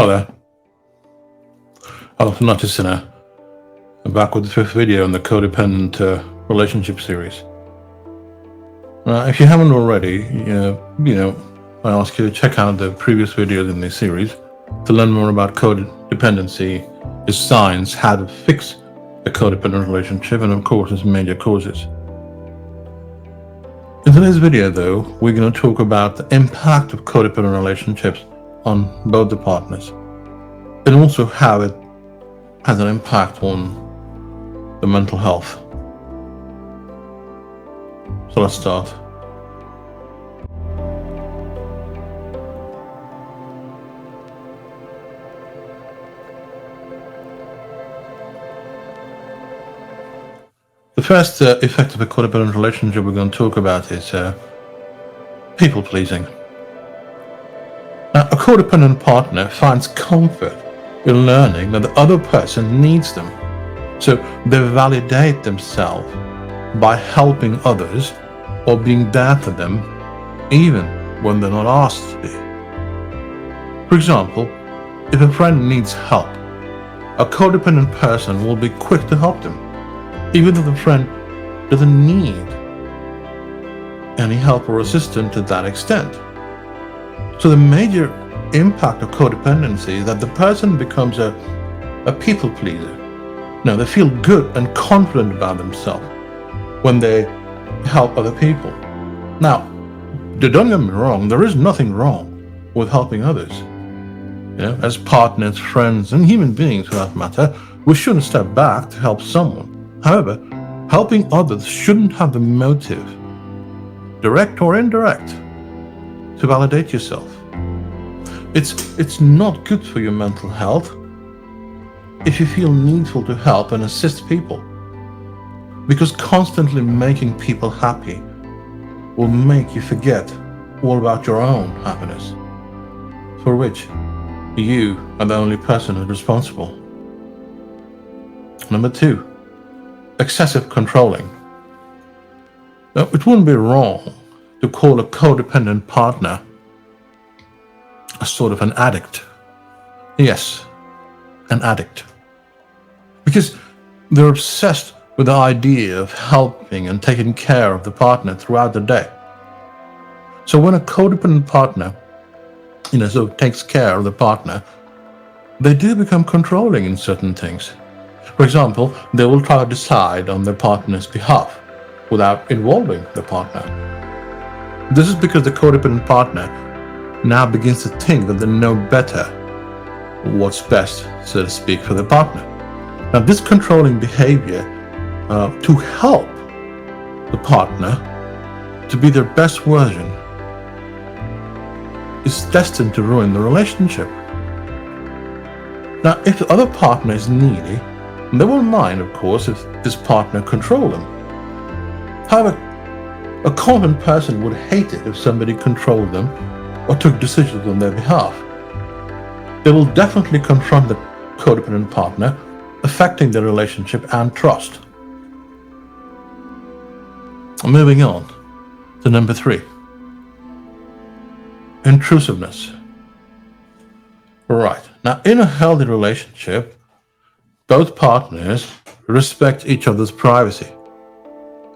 Hello there, I'm Nachi Sinha. I'm back with the fifth video in the codependent relationship series. If you haven't already, I ask you to check out the previous videos in this series to learn more about codependency, its signs, how to fix a codependent relationship, and of course its major causes. In today's video, though, we're going to talk about the impact of codependent relationships on both the partners, and also how it has an impact on the mental health. So let's start. The first effect of a codependent relationship we're going to talk about is people-pleasing. Now, a codependent partner finds comfort in learning that the other person needs them, so they validate themselves by helping others or being there for them even when they're not asked to be. For example, if a friend needs help, a codependent person will be quick to help them, even though the friend doesn't need any help or assistance to that extent. So the major impact of codependency is that the person becomes a people pleaser. Now, they feel good and confident about themselves when they help other people. Now, don't get me wrong, there is nothing wrong with helping others. As partners, friends, and human beings for that matter, we shouldn't step back to help someone. However, helping others shouldn't have the motive, direct or indirect, to validate yourself. It's not good for your mental health if you feel needful to help and assist people, because constantly making people happy will make you forget all about your own happiness, for which you are the only person who's responsible. Number 2, excessive controlling. Now, it wouldn't be wrong to call a codependent partner a sort of an addict. Yes, an addict. Because they're obsessed with the idea of helping and taking care of the partner throughout the day. So when a codependent partner, takes care of the partner, they do become controlling in certain things. For example, they will try to decide on their partner's behalf without involving the partner. This is because the codependent partner now begins to think that they know better what's best, so to speak, for the partner. Now, this controlling behavior to help the partner to be their best version is destined to ruin the relationship. Now, if the other partner is needy, they won't mind, of course, if this partner controls them. However, a confident person would hate it if somebody controlled them or took decisions on their behalf. They will definitely confront the codependent partner, affecting their relationship and trust. Moving on to number 3, intrusiveness. Right, now in a healthy relationship, both partners respect each other's privacy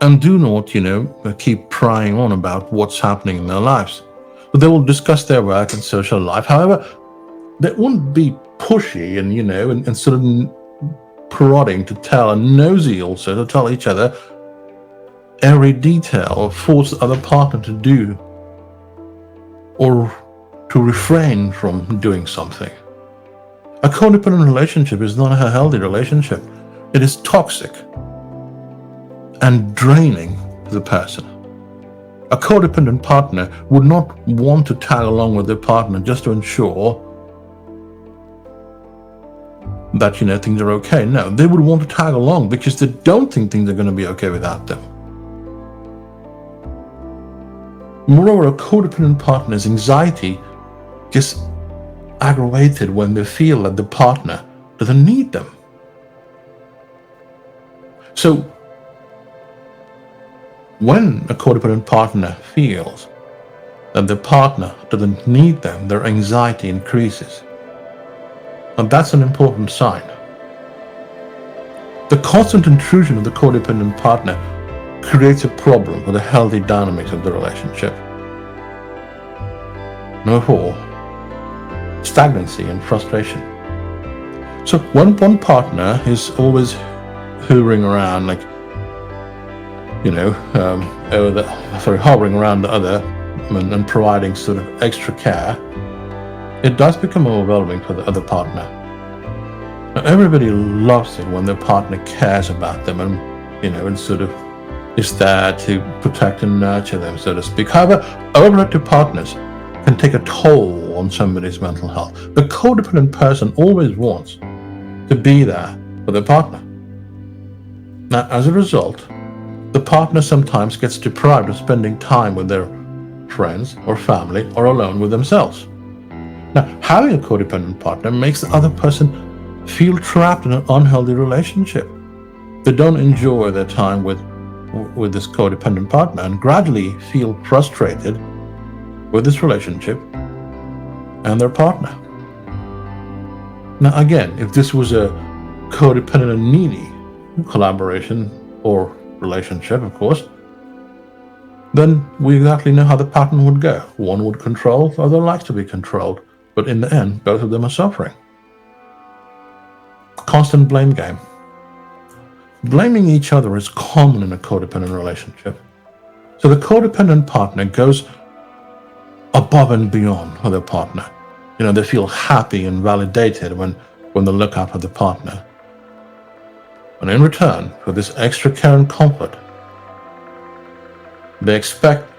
and do not, keep prying on about what's happening in their lives. But they will discuss their work and social life. However, they won't be pushy and sort of prodding to tell, and nosy also to tell each other every detail, or force the other partner to do or to refrain from doing something. A codependent relationship is not a healthy relationship. It is toxic and draining to the person. A codependent partner would not want to tag along with their partner just to ensure that things are okay. No, they would want to tag along because they don't think things are going to be okay without them. Moreover, a codependent partner's anxiety gets aggravated when they feel that the partner doesn't need them. So when a codependent partner feels that the partner doesn't need them, their anxiety increases. And that's an important sign. The constant intrusion of the codependent partner creates a problem with the healthy dynamics of the relationship. Number 4, stagnancy and frustration. So when one partner is always hovering around, hovering around the other and providing sort of extra care, it does become overwhelming for the other partner. Now, everybody loves it when their partner cares about them and sort of is there to protect and nurture them, so to speak. However, overactive partners can take a toll on somebody's mental health. The codependent person always wants to be there for their partner. Now, as a result, the partner sometimes gets deprived of spending time with their friends or family or alone with themselves. Now, having a codependent partner makes the other person feel trapped in an unhealthy relationship. They don't enjoy their time with this codependent partner and gradually feel frustrated with this relationship and their partner. Now, again, if this was a codependent and needy collaboration or relationship, of course, then we exactly know how the pattern would go. One would control, the other likes to be controlled, but in the end, both of them are suffering. Constant blame game. Blaming each other is common in a codependent relationship. So the codependent partner goes above and beyond for their partner. They feel happy and validated when they look out for the partner. And in return for this extra care and comfort, they expect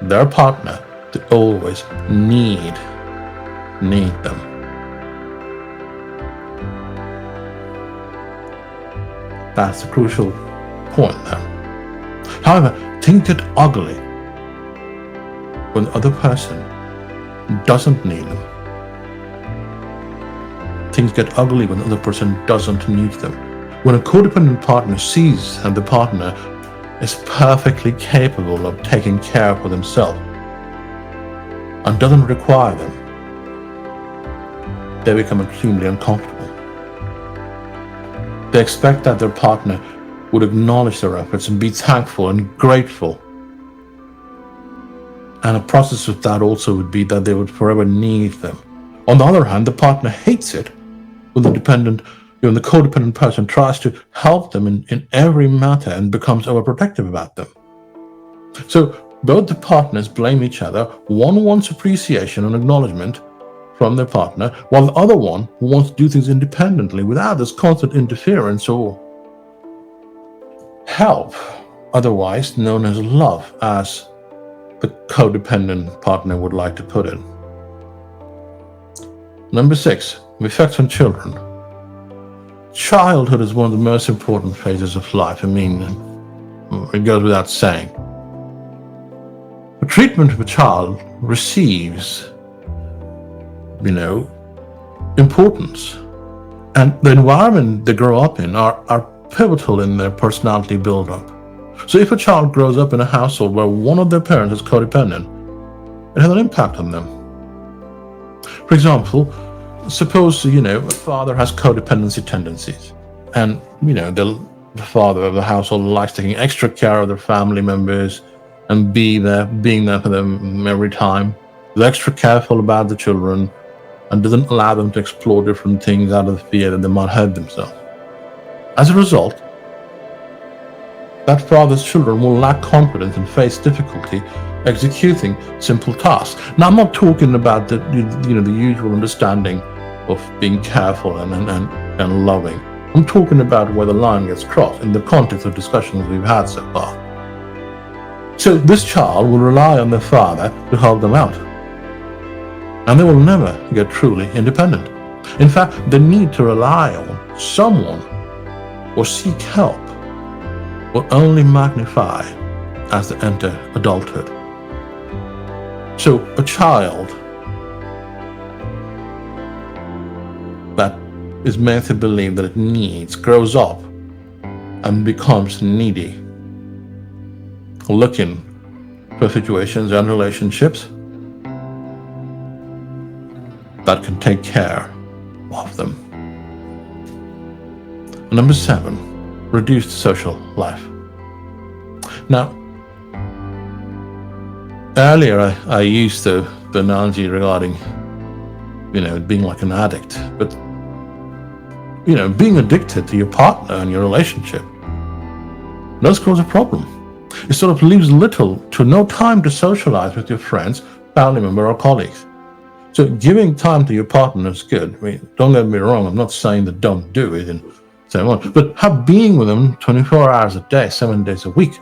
their partner to always need them. That's a crucial point there. However, things get ugly when the other person doesn't need them. Things get ugly when the other person doesn't need them. When a codependent partner sees that the partner is perfectly capable of taking care for themselves and doesn't require them, they become extremely uncomfortable. They expect that their partner would acknowledge their efforts and be thankful and grateful. And a process of that also would be that they would forever need them. On the other hand, the partner hates it when the codependent person tries to help them in every matter and becomes overprotective about them. So both the partners blame each other. One wants appreciation and acknowledgement from their partner, while the other one wants to do things independently without this constant interference or help, otherwise known as love, as the codependent partner would like to put it. Number 6, effects on children. Childhood is one of the most important phases of life. It goes without saying. The treatment of a child receives importance, and the environment they grow up in are pivotal in their personality build-up. So if a child grows up in a household where one of their parents is codependent, it has an impact on them. For example, suppose a father has codependency tendencies, and the father of the household likes taking extra care of their family members and being there for them every time. Is extra careful about the children and doesn't allow them to explore different things out of the fear that they might hurt themselves. As a result, that father's children will lack confidence and face difficulty executing simple tasks. Now, I'm not talking about the usual understanding of being careful and loving. I'm talking about where the line gets crossed in the context of discussions we've had so far. So this child will rely on their father to help them out, and they will never get truly independent. In fact, the need to rely on someone or seek help will only magnify as they enter adulthood. So a child that is made to believe that it needs grows up and becomes needy, looking for situations and relationships that can take care of them. Number 7, reduced social life. Now, earlier I used the analogy regarding, being like an addict, but, being addicted to your partner and your relationship does cause a problem. It sort of leaves little to no time to socialize with your friends, family member, or colleagues. So giving time to your partner is good. Don't get me wrong, I'm not saying that don't do it and so on, but have being with them 24 hours a day, 7 days a week,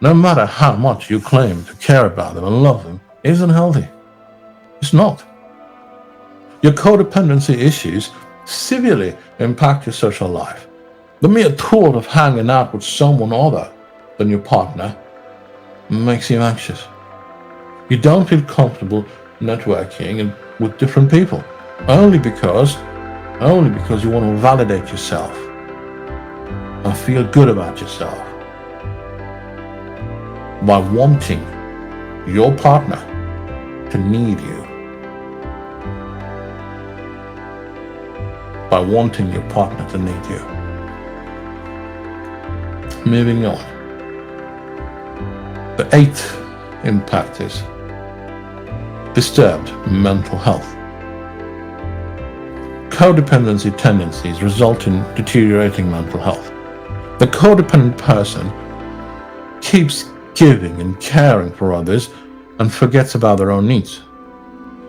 no matter how much you claim to care about them and love them, isn't healthy. It's not. Your codependency issues severely impact your social life. The mere thought of hanging out with someone other than your partner makes you anxious. You don't feel comfortable networking with different people only because you want to validate yourself and feel good about yourself by wanting your partner to need you, by wanting your partner to need you. Moving on. The 8th impact is disturbed mental health. Codependency tendencies result in deteriorating mental health. The codependent person keeps giving and caring for others and forgets about their own needs.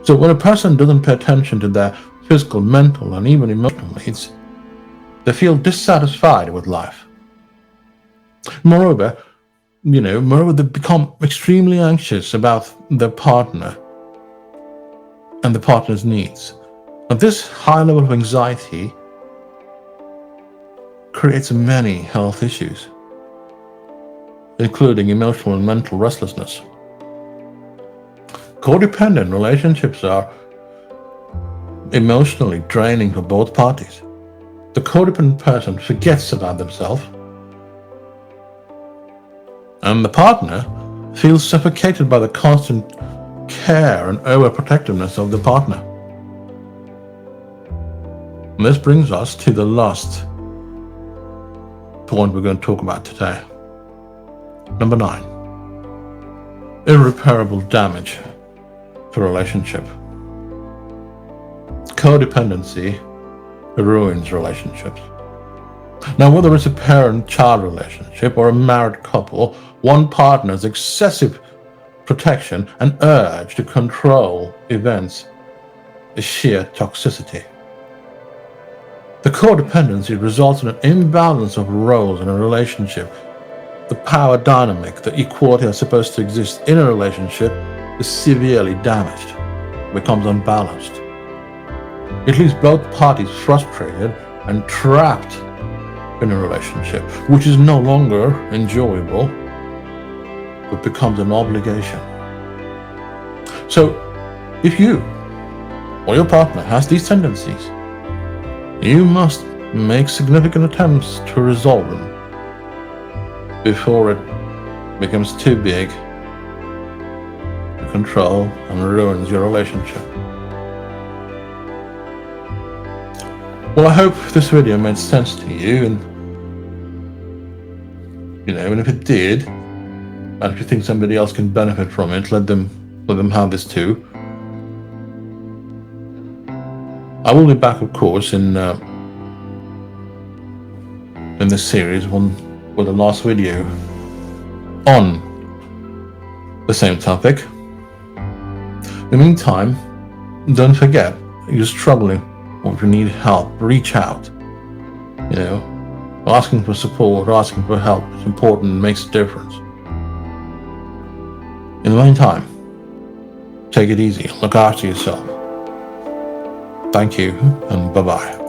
So when a person doesn't pay attention to their physical, mental, and even emotional needs, they feel dissatisfied with life. Moreover, they become extremely anxious about their partner and the partner's needs. And this high level of anxiety creates many health issues, including emotional and mental restlessness. Codependent relationships are emotionally draining for both parties. The codependent person forgets about themselves, and the partner feels suffocated by the constant care and overprotectiveness of the partner. And this brings us to the last point we're going to talk about today. Number 9, irreparable damage to relationship. Codependency ruins relationships. Now, whether it's a parent-child relationship or a married couple, one partner's excessive protection and urge to control events is sheer toxicity. The codependency results in an imbalance of roles in a relationship. The power dynamic, the equality that's supposed to exist in a relationship, is severely damaged, becomes unbalanced. It leaves both parties frustrated and trapped in a relationship, which is no longer enjoyable, but becomes an obligation. So, if you or your partner has these tendencies, you must make significant attempts to resolve them before it becomes too big to control and ruins your relationship. Well, I hope this video made sense to you, and and if it did, and if you think somebody else can benefit from it, let them have this too. I will be back, of course, in this series with the last video on the same topic. In the meantime, don't forget, if you're struggling or if you need help, reach out. Asking for support, asking for help is important and makes a difference. In the meantime, take it easy, look after yourself. Thank you, and bye-bye.